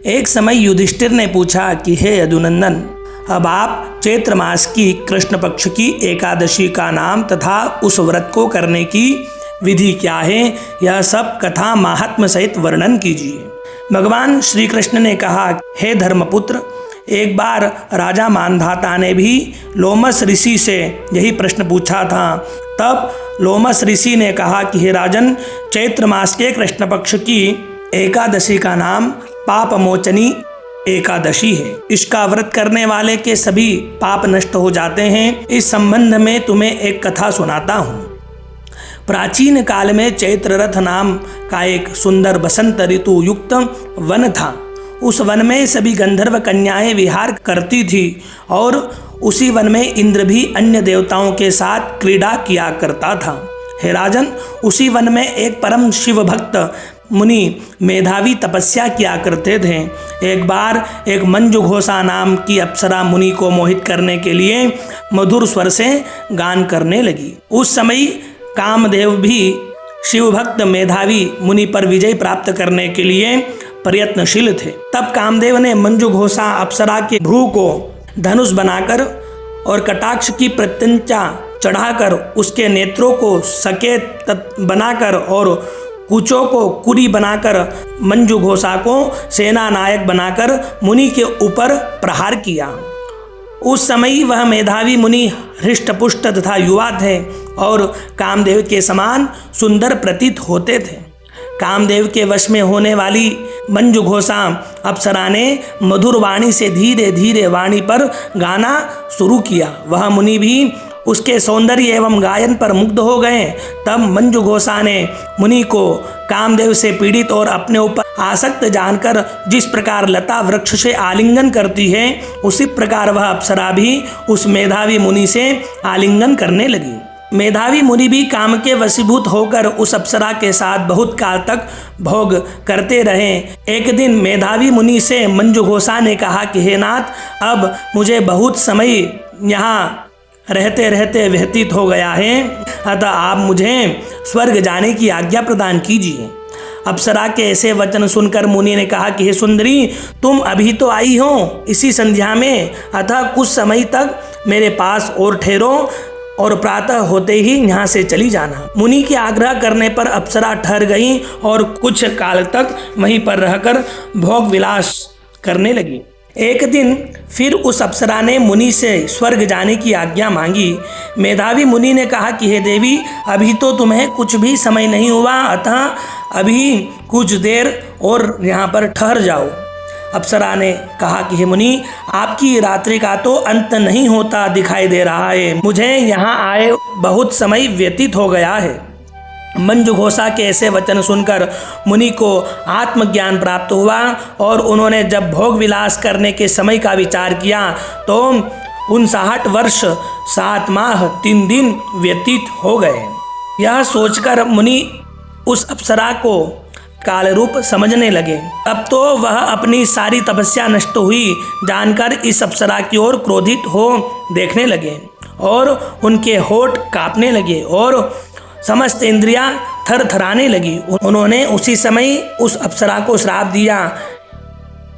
एक समय युधिष्ठिर ने पूछा कि हे यदुनंदन, अब आप चैत्र मास की कृष्ण पक्ष की एकादशी का नाम तथा उस व्रत को करने की विधि क्या है, यह सब कथा महात्म्य सहित वर्णन कीजिए। भगवान श्री कृष्ण ने कहा, हे धर्मपुत्र, एक बार राजा मानधाता ने भी लोमस ऋषि से यही प्रश्न पूछा था। तब लोमस ऋषि ने कहा कि हे राजन, चैत्र मास के कृष्ण पक्ष की एकादशी का नाम पाप मोचनी एकादशी है। इसका व्रत करने वाले के सभी पाप नष्ट हो जाते हैं। इस संबंध में तुम्हें एक कथा सुनाता हूँ। प्राचीन काल में चैत्र रथ नाम का एक सुंदर बसंत ऋतु युक्त वन था। उस वन में सभी गंधर्व कन्याएं विहार करती थी और उसी वन में इंद्र भी अन्य देवताओं के साथ क्रीड़ा किया करता था। हे राजन, उसी वन में एक परम शिव भक्त मुनि मेधावी तपस्या किया करते थे। एक बार एक मंजुघोषा नाम की अप्सरा मुनि को मोहित करने के लिए मधुर स्वर से गान करने लगी। उस समय कामदेव भी शिवभक्त मेधावी मुनि पर विजय प्राप्त करने के लिए प्रयत्नशील थे। तब कामदेव ने मंजुघोषा अप्सरा के भ्रू को धनुष बनाकर और कटाक्ष की प्रत्यंचा चढ़ाकर उसके नेत्रों को सकेत बनाकर और कुचों को कुरी बनाकर मंजुघोषा को सेना नायक बनाकर मुनि के ऊपर प्रहार किया। उस समय वह मेधावी मुनि हृष्टपुष्ट तथा युवा थे और कामदेव के समान सुंदर प्रतीत होते थे। कामदेव के वश में होने वाली मंजुघोषा अप्सरा ने मधुर वाणी से धीरे धीरे वाणी पर गाना शुरू किया। वह मुनि भी उसके सौंदर्य एवं गायन पर मुग्ध हो गए। तब मंजुघोषा ने मुनि को कामदेव से पीड़ित और अपने ऊपर आसक्त जानकर जिस प्रकार लता वृक्ष से आलिंगन करती है, उसी प्रकार वह अप्सरा भी उस मेधावी मुनि से आलिंगन करने लगी। मेधावी मुनि भी काम के वशीभूत होकर उस अप्सरा के साथ बहुत काल तक भोग करते रहे। एक दिन मेधावी मुनि से मंजुघोषा ने कहा कि हे नाथ, अब मुझे बहुत समय यहाँ रहते रहते व्यतीत हो गया है, अतः आप मुझे स्वर्ग जाने की आज्ञा प्रदान कीजिए। अप्सरा के ऐसे वचन सुनकर मुनि ने कहा कि हे सुंदरी, तुम अभी तो आई हो इसी संध्या में, अतः कुछ समय तक मेरे पास और ठहरो और प्रातः होते ही यहाँ से चली जाना। मुनि के आग्रह करने पर अप्सरा ठहर गई और कुछ काल तक वहीं पर रहकर भोग विलास करने लगी। एक दिन फिर उस अप्सरा ने मुनि से स्वर्ग जाने की आज्ञा मांगी। मेधावी मुनि ने कहा कि हे देवी, अभी तो तुम्हें कुछ भी समय नहीं हुआ, अतः अभी कुछ देर और यहाँ पर ठहर जाओ। अप्सरा ने कहा कि हे मुनि, आपकी रात्रि का तो अंत नहीं होता दिखाई दे रहा है। मुझे यहाँ आए बहुत समय व्यतीत हो गया है। मंजुघोषा के ऐसे वचन सुनकर मुनि को आत्मज्ञान प्राप्त हुआ और उन्होंने जब भोग विलास करने के समय का विचार किया तो 59 वर्ष 7 माह 3 दिन व्यतीत हो गए। यह सोचकर मुनि उस अप्सरा को काल रूप समझने लगे। अब तो वह अपनी सारी तपस्या नष्ट हुई जानकर इस अप्सरा की ओर क्रोधित हो देखने लगे और उनके होठ कांपने लगे और समस्त इंद्रियां थरथराने लगी। उन्होंने उसी समय उस अप्सरा को श्राप दिया,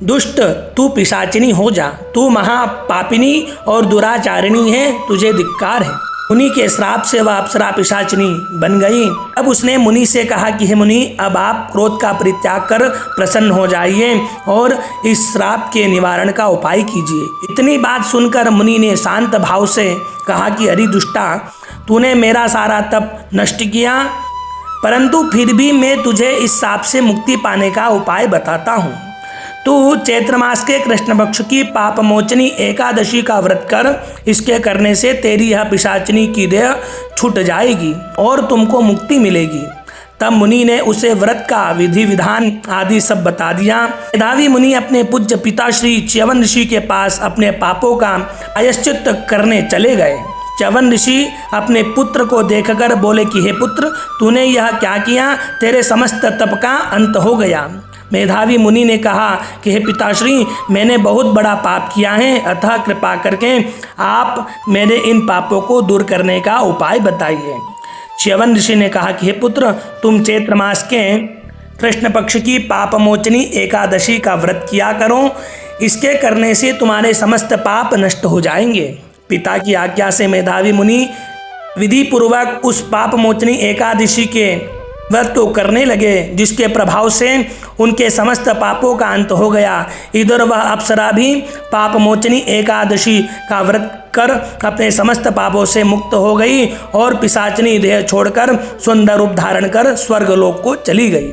दुष्ट, तू पिशाचिनी हो जा, तू महापापिनी और दुराचारिणी है, तुझे धिक्कार है। मुनि के श्राप से वह अप्सरा पिशाचिनी बन गई। अब उसने मुनि से कहा कि हे मुनि, अब आप क्रोध का परित्याग कर प्रसन्न हो जाइए और इस श्राप के निवारण का उपाय कीजिए। इतनी बात सुनकर मुनि ने शांत भाव से कहा कि अरे दुष्टा, तूने मेरा सारा तप नष्ट किया, परंतु फिर भी मैं तुझे इस शाप से मुक्ति पाने का उपाय बताता हूँ। तू चैत्र मास के कृष्ण पक्ष की पाप मोचनी एकादशी का व्रत कर। इसके करने से तेरी यह पिशाचिनी की देह छूट जाएगी और तुमको मुक्ति मिलेगी। तब मुनि ने उसे व्रत का विधि विधान आदि सब बता दिया। मेधावी मुनि अपने पूज्य पिता श्री च्यवन ऋषि के पास अपने पापों का प्रायश्चित करने चले गए। च्यवन ऋषि अपने पुत्र को देखकर बोले कि हे पुत्र, तूने यह क्या किया, तेरे समस्त तप का अंत हो गया। मेधावी मुनि ने कहा कि हे पिताश्री, मैंने बहुत बड़ा पाप किया है, अतः कृपा करके आप मेरे इन पापों को दूर करने का उपाय बताइए। च्यवन ऋषि ने कहा कि हे पुत्र, तुम चैत्र मास के कृष्ण पक्ष की पापमोचनी एकादशी का व्रत किया करो। इसके करने से तुम्हारे समस्त पाप नष्ट हो जाएंगे। पिता की आज्ञा से मेधावी मुनि विधि पूर्वक उस पापमोचनी एकादशी के व्रत को करने लगे, जिसके प्रभाव से उनके समस्त पापों का अंत हो गया। इधर वह अप्सरा भी पापमोचनी एकादशी का व्रत कर अपने समस्त पापों से मुक्त हो गई और पिशाचनी देह छोड़कर सुंदर रूप धारण कर स्वर्गलोक को चली गई।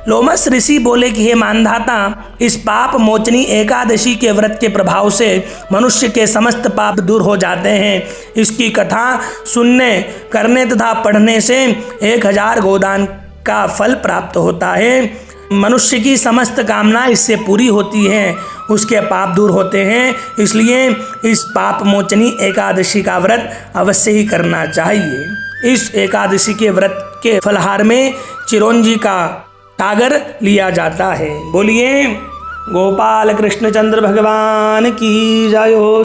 लोमस ऋषि बोले कि हे मानधाता, इस पाप मोचनी एकादशी के व्रत के प्रभाव से मनुष्य के समस्त पाप दूर हो जाते हैं। इसकी कथा सुनने, करने तथा पढ़ने से 1000 गोदान का फल प्राप्त होता है। मनुष्य की समस्त कामना इससे पूरी होती हैं, उसके पाप दूर होते हैं। इसलिए इस पाप मोचनी एकादशी का व्रत अवश्य ही करना चाहिए। इस एकादशी के व्रत के फलहार में चिरौंजी का टागर लिया जाता है। बोलिए गोपाल कृष्ण चंद्र भगवान की जय हो।